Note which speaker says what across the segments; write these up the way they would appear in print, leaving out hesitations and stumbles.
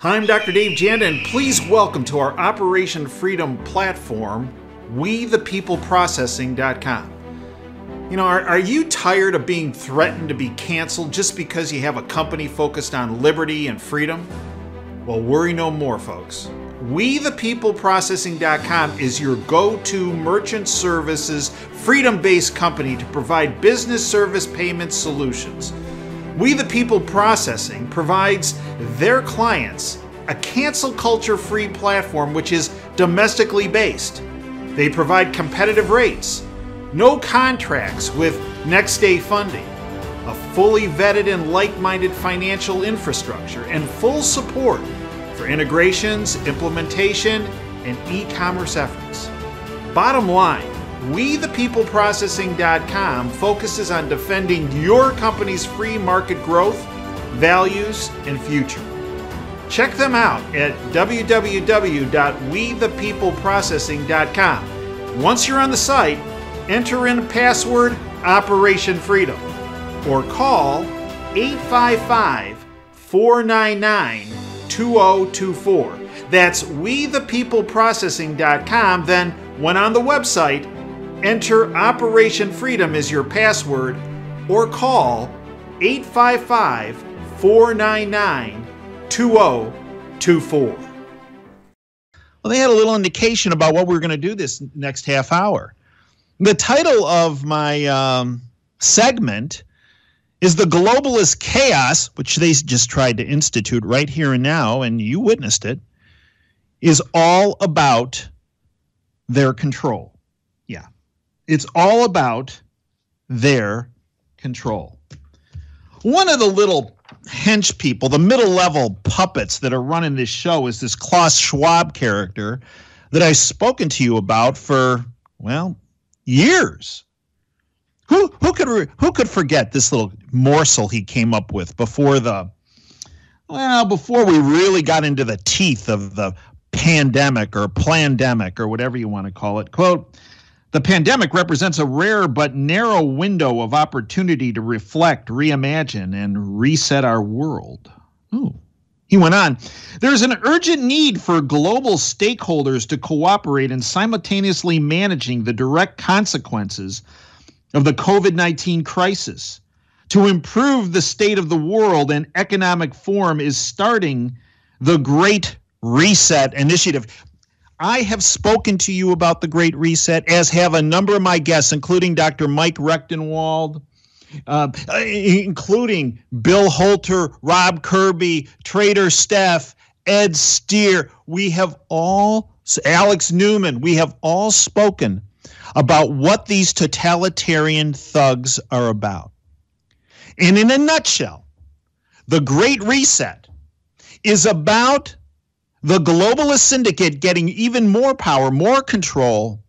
Speaker 1: Hi, I'm Dr. Dave Janda, and please welcome to our Operation Freedom platform, WeThePeopleProcessing.com. You know, are you tired of being threatened to be canceled just because you have a company focused on liberty and freedom? Well, worry no more, folks. WeThePeopleProcessing.com is your go-to merchant services, freedom-based company to provide business service payment solutions. We the People Processing provides their clients a cancel culture-free platform which is domestically based. They provide competitive rates, no contracts with next-day funding, a fully vetted and like-minded financial infrastructure, and full support for integrations, implementation, and e-commerce efforts. Bottom line, WeThePeopleProcessing.com focuses on defending your company's free market growth, values, and future. Check them out at www.WeThePeopleProcessing.com. Once you're on the site, enter in password Operation Freedom or call 855-499-2024. That's WeThePeopleProcessing.com. Then, when on the website, enter Operation Freedom as your password or call 855-499-2024.
Speaker 2: Well, they had a little indication about what we were going to do this next half hour. The title of my segment is The Globalist Chaos, which they just tried to institute right here and now, and you witnessed it, is all about their control. Yeah. It's all about their control. One of the little hench people, the middle-level puppets that are running this show is this Klaus Schwab character that I've spoken to you about for, well, years. Who could forget this little morsel he came up with before we really got into the teeth of the pandemic or plandemic or whatever you want to call it. Quote, "The pandemic represents a rare but narrow window of opportunity to reflect, reimagine, and reset our world." Ooh. He went on, "There is an urgent need for global stakeholders to cooperate in simultaneously managing the direct consequences of the COVID-19 crisis. To improve the state of the world and economic form is starting the Great Reset Initiative." I have spoken to you about the Great Reset, as have a number of my guests, including Dr. Mike Rechtenwald, including Bill Holter, Rob Kirby, Trader Steph, Ed Steer. Alex Newman, we have all spoken about what these totalitarian thugs are about. And in a nutshell, the Great Reset is about the Globalist Syndicate getting even more power, more control,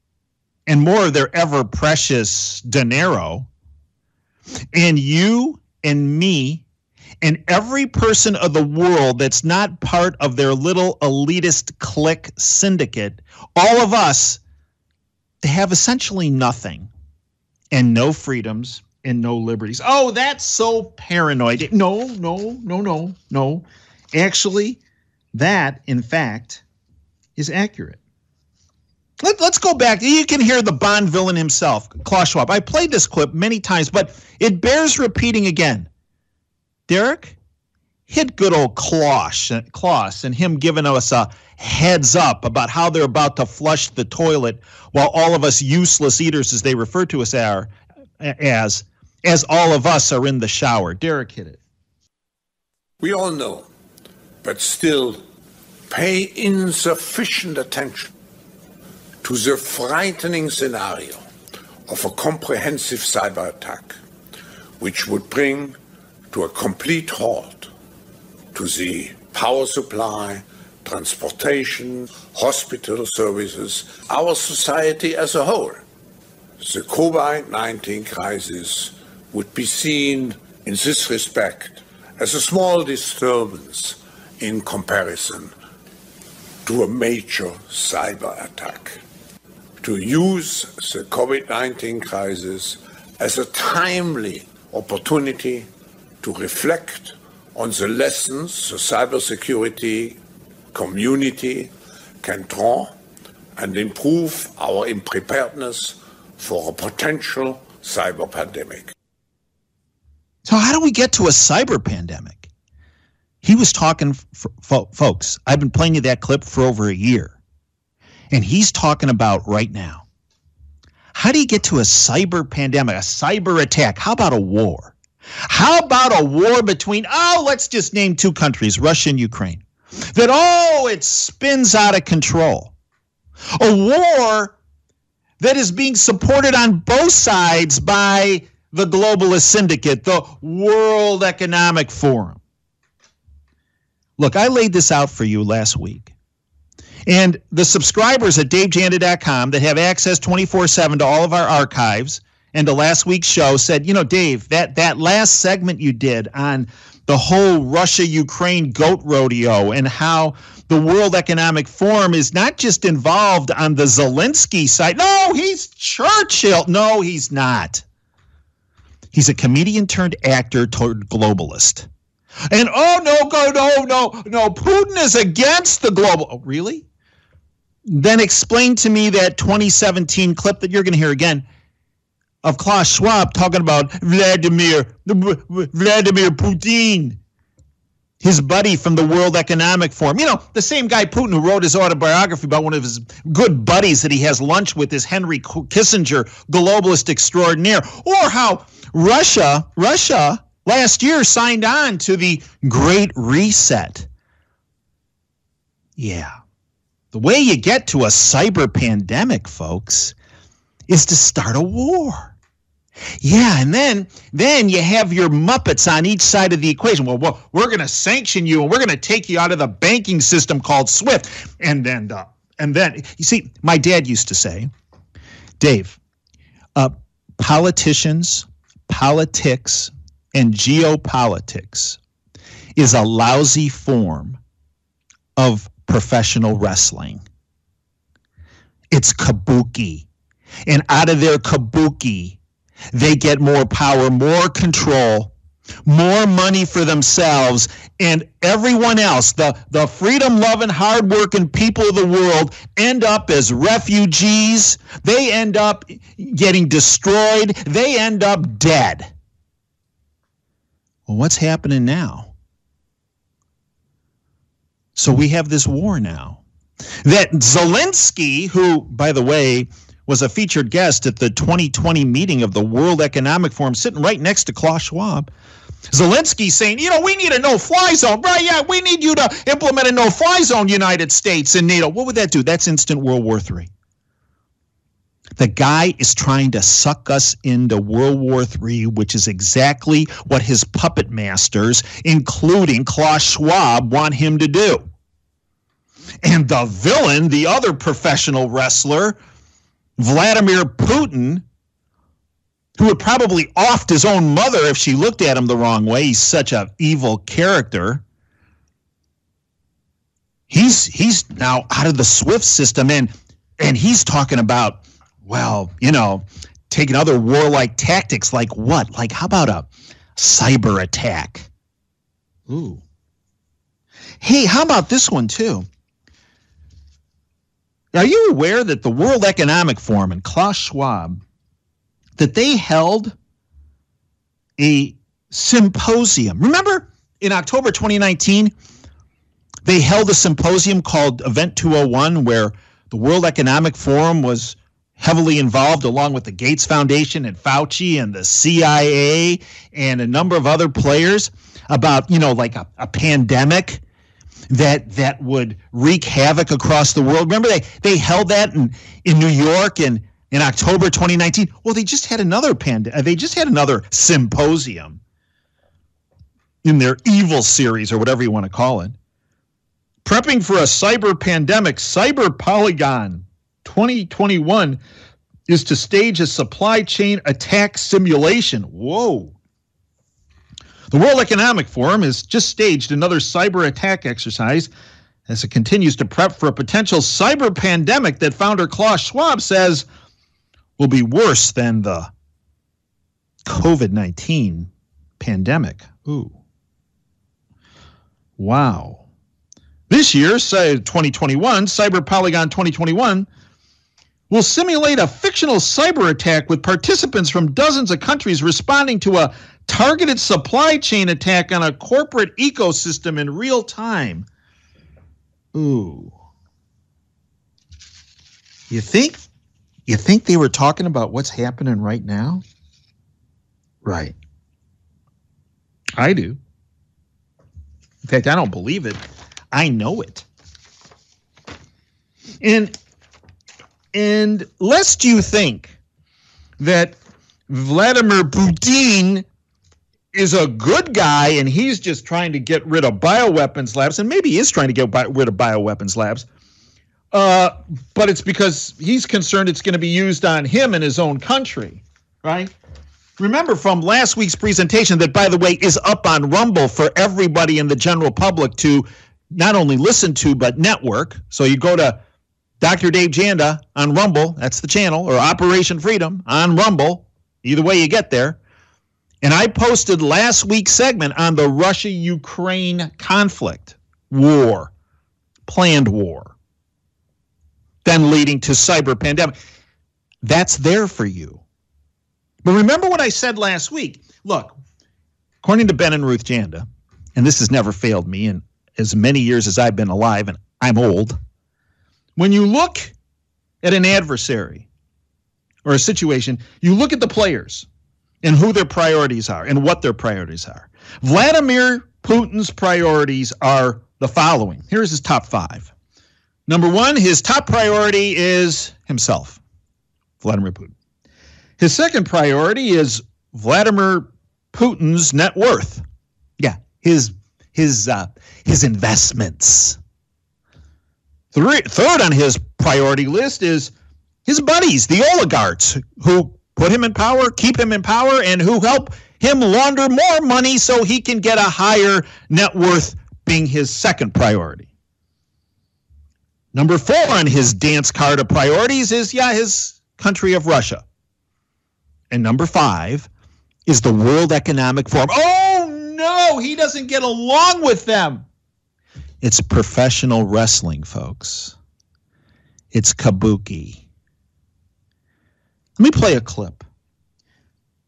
Speaker 2: and more of their ever-precious dinero. And you and me and every person of the world that's not part of their little elitist clique syndicate, all of us have essentially nothing and no freedoms and no liberties. Oh, that's so paranoid. No. Actually, that, in fact, is accurate. Let's go back. You can hear the Bond villain himself, Klaus Schwab. I played this clip many times, but it bears repeating again. Derek, hit good old Klaus and him giving us a heads up about how they're about to flush the toilet while all of us useless eaters, as they refer to us as all of us are in the shower. Derek, hit it.
Speaker 3: We all know, but still pay insufficient attention to the frightening scenario of a comprehensive cyber attack, which would bring to a complete halt to the power supply, transportation, hospital services, our society as a whole. The COVID-19 crisis would be seen in this respect as a small disturbance in comparison to a major cyber attack. To use the COVID-19 crisis as a timely opportunity to reflect on the lessons the cybersecurity community can draw and improve our preparedness for a potential cyber pandemic.
Speaker 2: So how do we get to a cyber pandemic? He was talking, folks, I've been playing you that clip for over a year, and he's talking about right now. How do you get to a cyber pandemic, a cyber attack? How about a war? How about a war between, let's just name two countries, Russia and Ukraine, that, it spins out of control. A war that is being supported on both sides by the Globalist Syndicate, the World Economic Forum. Look, I laid this out for you last week. And the subscribers at DaveJanda.com that have access 24/7 to all of our archives and to last week's show said, Dave, that last segment you did on the whole Russia-Ukraine goat rodeo and how the World Economic Forum is not just involved on the Zelensky side. No, he's Churchill. No, he's not. He's a comedian turned actor turned globalist. And no, Putin is against the global. Oh, really? Then explain to me that 2017 clip that you're going to hear again of Klaus Schwab talking about Vladimir Putin, his buddy from the World Economic Forum. The same guy Putin who wrote his autobiography about one of his good buddies that he has lunch with, is Henry Kissinger, globalist extraordinaire. Or how Russia last year signed on to the Great Reset. Yeah. The way you get to a cyber pandemic, folks, is to start a war. Yeah, and then you have your Muppets on each side of the equation. Well, we're going to sanction you, and we're going to take you out of the banking system called SWIFT. And then, you see, my dad used to say, Dave, politicians, politics, and geopolitics is a lousy form of professional wrestling. It's kabuki. And out of their kabuki, they get more power, more control, more money for themselves, and everyone else, the freedom-loving, hard-working people of the world, end up as refugees. They end up getting destroyed. They end up dead. Well, what's happening now? So we have this war now. That Zelensky, who, by the way, was a featured guest at the 2020 meeting of the World Economic Forum, sitting right next to Klaus Schwab. Zelensky saying, we need a no-fly zone. Right, yeah, we need you to implement a no-fly zone, United States and NATO. What would that do? That's instant World War III. The guy is trying to suck us into World War III, which is exactly what his puppet masters, including Klaus Schwab, want him to do. And the villain, the other professional wrestler, Vladimir Putin, who would probably offed his own mother if she looked at him the wrong way. He's such an evil character. He's now out of the SWIFT system, and he's talking about, taking other warlike tactics. Like what? Like, how about a cyber attack? Ooh. Hey, how about this one too? Are you aware that the World Economic Forum and Klaus Schwab, that they held a symposium? Remember in October 2019, they held a symposium called Event 201, where the World Economic Forum was heavily involved, along with the Gates Foundation and Fauci and the CIA and a number of other players, about, like a pandemic that would wreak havoc across the world. Remember, they held that in New York in October 2019. Well, they just had another symposium in their evil series, or whatever you want to call it. Prepping for a cyber pandemic, Cyber Polygon 2021 is to stage a supply chain attack simulation. Whoa. The World Economic Forum has just staged another cyber attack exercise as it continues to prep for a potential cyber pandemic that founder Klaus Schwab says will be worse than the COVID-19 pandemic. Ooh. Wow. This year, 2021, Cyber Polygon 2021, will simulate a fictional cyber attack with participants from dozens of countries responding to a targeted supply chain attack on a corporate ecosystem in real time. Ooh. You think they were talking about what's happening right now? Right. I do. In fact, I don't believe it. I know it. And lest you think that Vladimir Putin is a good guy and he's just trying to get rid of bioweapons labs, and maybe he is trying to get rid of bioweapons labs, but it's because he's concerned it's going to be used on him in his own country, right? Remember from last week's presentation that, by the way, is up on Rumble for everybody in the general public to not only listen to, but network. So you go to Dr. Dave Janda on Rumble, that's the channel, or Operation Freedom on Rumble. Either way you get there. And I posted last week's segment on the Russia-Ukraine conflict, war, planned war, then leading to cyber pandemic. That's there for you. But remember what I said last week. Look, according to Ben and Ruth Janda, and this has never failed me in as many years as I've been alive, and I'm old, when you look at an adversary or a situation, you look at the players and who their priorities are and what their priorities are. Vladimir Putin's priorities are the following. Here's his top 5. Number 1, his top priority is himself, Vladimir Putin. His second priority is Vladimir Putin's net worth. Yeah, his investments. Third on his priority list is his buddies, the oligarchs, who put him in power, keep him in power, and who help him launder more money so he can get a higher net worth, being his second priority. Number 4 on his dance card of priorities is, his country of Russia. And number 5 is the World Economic Forum. Oh, no, he doesn't get along with them. It's professional wrestling, folks. It's kabuki. Let me play a clip.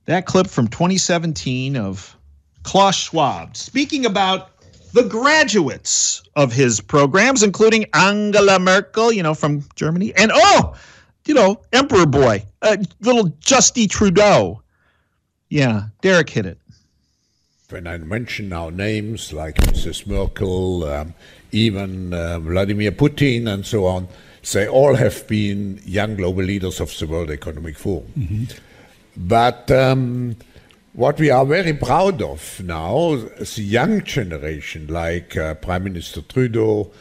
Speaker 2: That clip from 2017 of Klaus Schwab speaking about the graduates of his programs, including Angela Merkel, from Germany, and Emperor Boy, little Justy Trudeau. Yeah, Derek hit it.
Speaker 3: When I mention now names like Mrs. Merkel, even Vladimir Putin and so on, they all have been young global leaders of the World Economic Forum. Mm-hmm. But what we are very proud of now is the young generation, like Prime Minister Trudeau,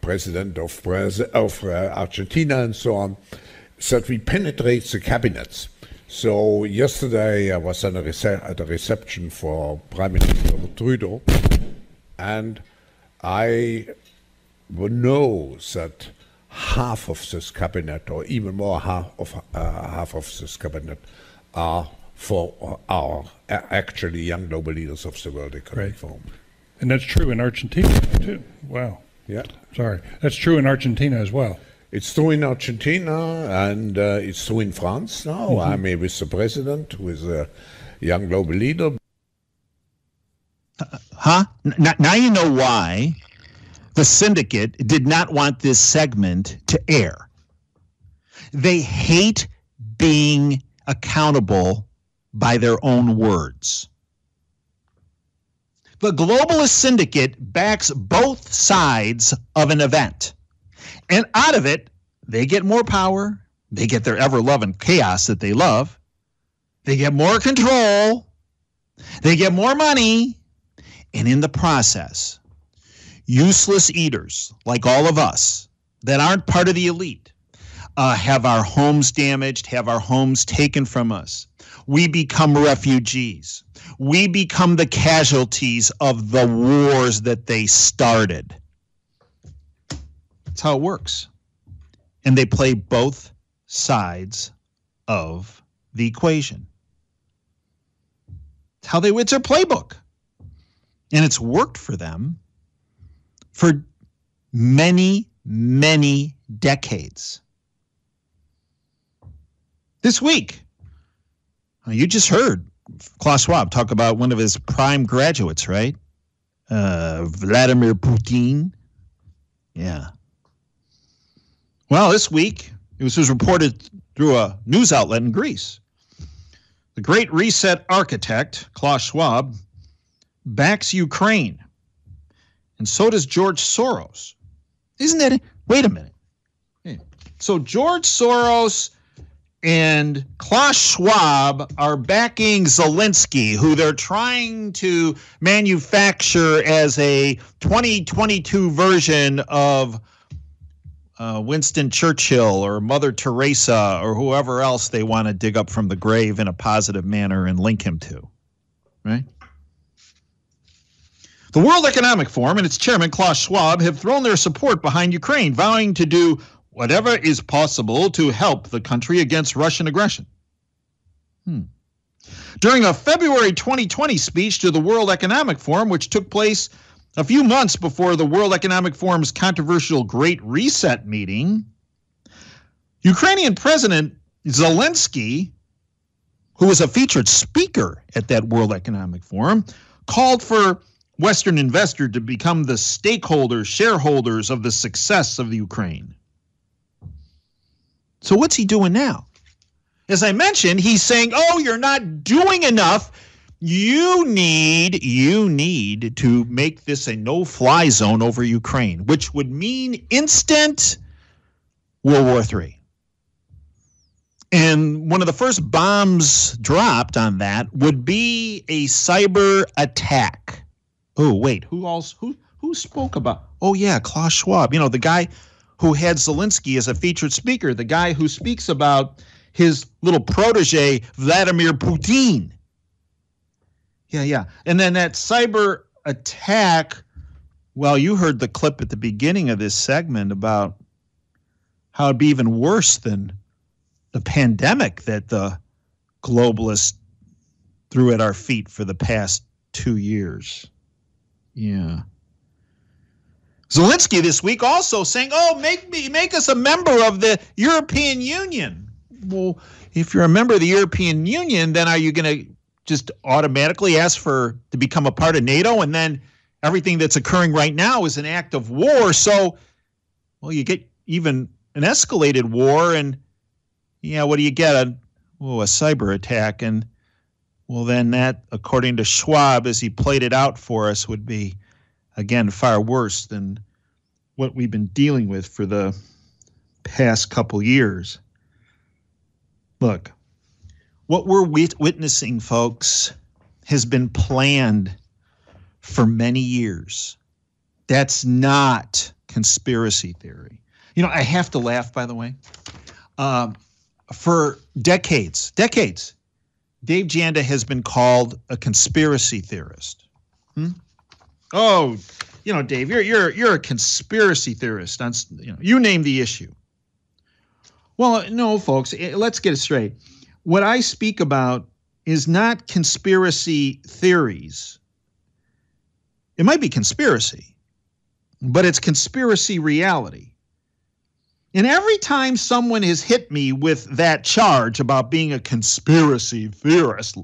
Speaker 3: President of Argentina and so on, that we penetrate the cabinets. So yesterday I was at a reception for Prime Minister Trudeau, and I know that half of this cabinet, or even more, half of this cabinet are actually young global leaders of the World Economic Forum.
Speaker 4: And that's true in Argentina too. Wow.
Speaker 3: Yeah.
Speaker 4: Sorry. That's true in Argentina as well.
Speaker 3: It's true in Argentina, and it's true in France now. Mm-hmm. I'm with the president, who is a young global leader.
Speaker 2: Now you know why the syndicate did not want this segment to air. They hate being accountable by their own words. The Globalist Syndicate backs both sides of an event. And out of it, they get more power. They get their ever-loving chaos that they love. They get more control. They get more money. And in the process, useless eaters like all of us that aren't part of the elite have our homes damaged, have our homes taken from us. We become refugees. We become the casualties of the wars that they started. That's how it works. And they play both sides of the equation. It's their playbook. And it's worked for them for many, many decades. This week, you just heard Klaus Schwab talk about one of his prime graduates, right? Vladimir Putin. Yeah. Well, this week, it was reported through a news outlet in Greece. The Great Reset architect, Klaus Schwab, backs Ukraine. And so does George Soros. Isn't that it? Wait a minute. So George Soros and Klaus Schwab are backing Zelensky, who they're trying to manufacture as a 2022 version of Winston Churchill or Mother Teresa or whoever else they want to dig up from the grave in a positive manner and link him to, right? The World Economic Forum and its chairman, Klaus Schwab, have thrown their support behind Ukraine, vowing to do whatever is possible to help the country against Russian aggression. During a February 2020 speech to the World Economic Forum, which took place a few months before the World Economic Forum's controversial Great Reset meeting, Ukrainian President Zelensky, who was a featured speaker at that World Economic Forum, called for Western investors to become the stakeholders, shareholders of the success of the Ukraine. So what's he doing now? As I mentioned, he's saying, oh, you're not doing enough. You need to make this a no-fly zone over Ukraine, which would mean instant World War III. And one of the first bombs dropped on that would be a cyber attack. Oh, wait, who spoke about? Oh, yeah, Klaus Schwab. The guy who had Zelensky as a featured speaker, the guy who speaks about his little protege, Vladimir Putin. Yeah. And then that cyber attack, well, you heard the clip at the beginning of this segment about how it'd be even worse than the pandemic that the globalists threw at our feet for the past 2 years. Yeah. Zelensky this week also saying, oh, make us a member of the European Union. Well, if you're a member of the European Union, then are you going to just automatically ask to become a part of NATO? And then everything that's occurring right now is an act of war. So, well, you get even an escalated war and, what do you get? A cyber attack. And, well, then that, according to Schwab, as he played it out for us, would be, again, far worse than what we've been dealing with for the past couple years. Look, what we're witnessing, folks, has been planned for many years. That's not conspiracy theory. I have to laugh, by the way. For decades, Dave Janda has been called a conspiracy theorist. Oh, Dave, you're a conspiracy theorist. You name the issue. Well, no, folks, let's get it straight. What I speak about is not conspiracy theories. It might be conspiracy, but it's conspiracy reality. And every time someone has hit me with that charge about being a conspiracy theorist,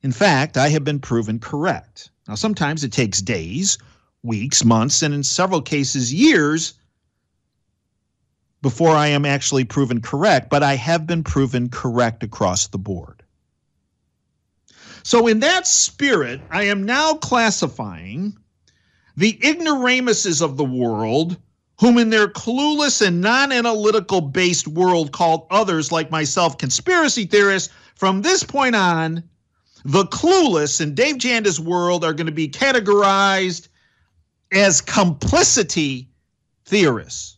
Speaker 2: in fact, I have been proven correct. Now, sometimes it takes days, weeks, months, and in several cases, years before I am actually proven correct, but I have been proven correct across the board. So in that spirit, I am now classifying the ignoramuses of the world, whom in their clueless and non-analytical based world called others like myself conspiracy theorists. From this point on, the clueless in Dave Janda's world are going to be categorized as complicity theorists.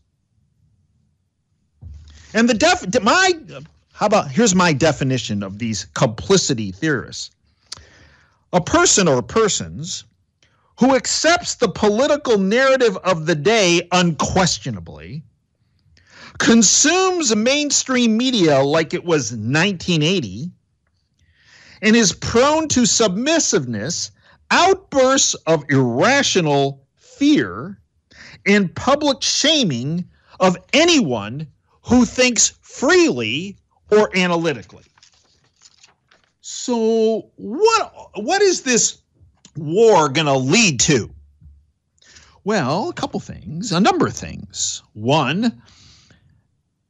Speaker 2: And here's my definition of these complicity theorists. A person or persons who accepts the political narrative of the day unquestionably, consumes mainstream media like it was 1980, and is prone to submissiveness, outbursts of irrational fear and public shaming of anyone who thinks freely or analytically. So what is this war going to lead to? Well, a couple things, a number of things. One,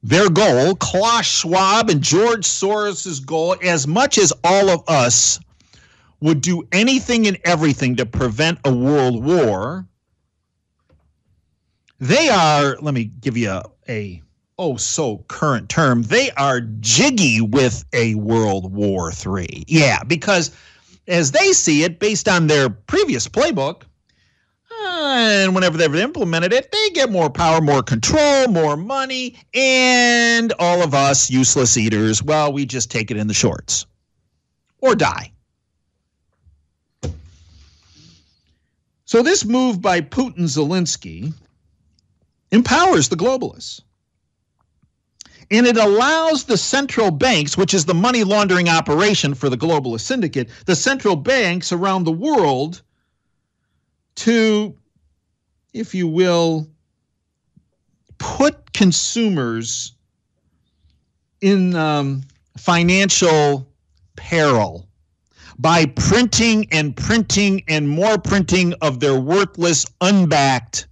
Speaker 2: their goal, Klaus Schwab and George Soros's goal, as much as all of us would do anything and everything to prevent a world war, they are, let me give you a so current term, they are jiggy with a World War III. Yeah, because as they see it, based on their previous playbook, and whenever they've implemented it, they get more power, more control, more money, and all of us useless eaters, well, we just take it in the shorts or die. So this move by Putin Zelensky empowers the globalists. And it allows the central banks, which is the money laundering operation for the Globalist Syndicate, the central banks around the world to, if you will, put consumers in financial peril by printing and more printing of their worthless, unbacked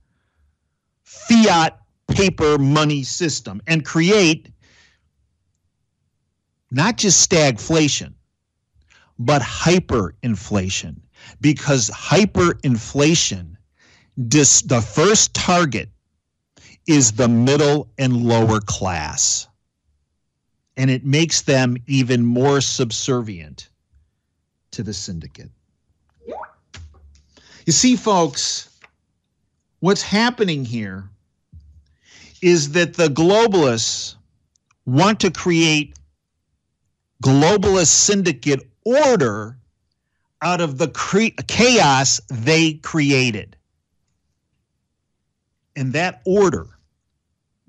Speaker 2: fiat paper money system and create not just stagflation, but hyperinflation. Because hyperinflation, the first target is the middle and lower class. And it makes them even more subservient to the syndicate. You see, folks, what's happening here is that the globalists want to create globalist syndicate order out of the chaos they created. And that order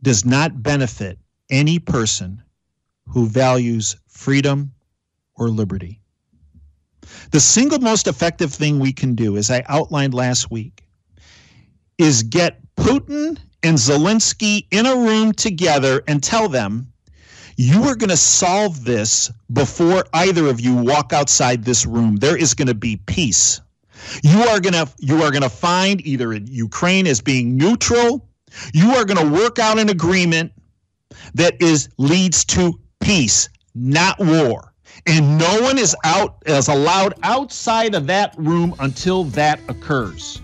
Speaker 2: does not benefit any person who values freedom or liberty. The single most effective thing we can do, as I outlined last week, is get Putin and Zelensky in a room together and tell them, you are going to solve this before either of you walk outside this room. There is going to be peace. You are going to find either Ukraine as being neutral. You are going to work out an agreement that leads to peace, not war. And no one is allowed outside of that room until that occurs.